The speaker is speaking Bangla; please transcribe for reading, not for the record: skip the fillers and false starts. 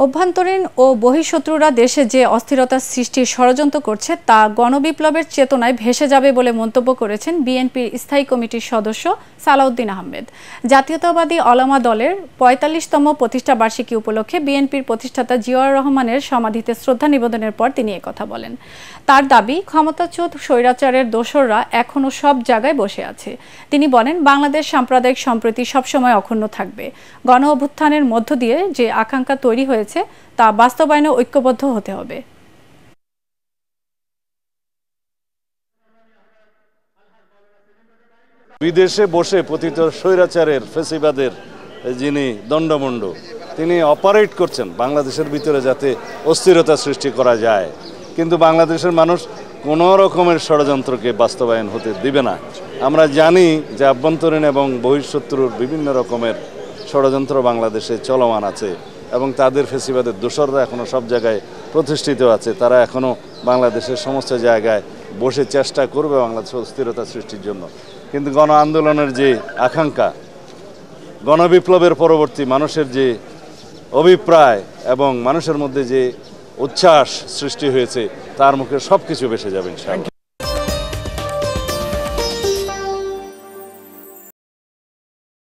অভ্যন্তরীণ ও বহিঃশত্রুরা দেশে যে অস্থিরতা সৃষ্টির ষড়যন্ত্র করছে তা গণবিপ্লবের চেতনায় ভেসে যাবে বলে মন্তব্য করেছেন বিএনপির স্থায়ী কমিটির সদস্য সালাউদ্দিন আহমেদ। জাতীয়তাবাদী ওলামা দলের ৪৫তম প্রতিষ্ঠাবার্ষিকী উপলক্ষে বিএনপির প্রতিষ্ঠাতা জিয়াউর রহমানের সমাধিতে শ্রদ্ধা নিবেদনের পর তিনি একথা বলেন। তার দাবি, ক্ষমতাচ্যুত স্বৈরাচারের দোসররা এখনও সব জায়গায় বসে আছে। তিনি বলেন, বাংলাদেশ সাম্প্রদায়িক সম্প্রীতি সবসময় অক্ষুণ্ণ থাকবে। গণ অভ্যুত্থানের মধ্য দিয়ে যে আকাঙ্ক্ষা তৈরি হয়েছে তা বাস্তবায়নে ঐক্যবদ্ধ হতে হবে। বিদেশে বসে পতিত স্বৈরাচারের ফেসিবাদের যিনি দণ্ডমুণ্ড, তিনি অপারেট করছেন বাংলাদেশের ভিতরে যাতে অস্থিরতা সৃষ্টি করা যায়, কিন্তু বাংলাদেশের মানুষ কোনো রকমের ষড়যন্ত্রকে বাস্তবায়ন হতে দিবে না। আমরা জানি যে আভ্যন্তরীণ এবং বহিঃশত্রুর বিভিন্ন রকমের ষড়যন্ত্র বাংলাদেশে চলমান আছে এবং তাদের ফেসিবাদের দোসররা এখনও সব জায়গায় প্রতিষ্ঠিত আছে। তারা এখনও বাংলাদেশের সমস্ত জায়গায় বসে চেষ্টা করবে বাংলাদেশের অস্থিরতা সৃষ্টির জন্য। কিন্তু গণ আন্দোলনের যে আকাঙ্ক্ষা, গণবিপ্লবের পরবর্তী মানুষের যে অভিপ্রায় এবং মানুষের মধ্যে যে উচ্ছ্বাস সৃষ্টি হয়েছে, তার মুখে সব কিছু ভেসে যাবে ইনশাআল্লাহ।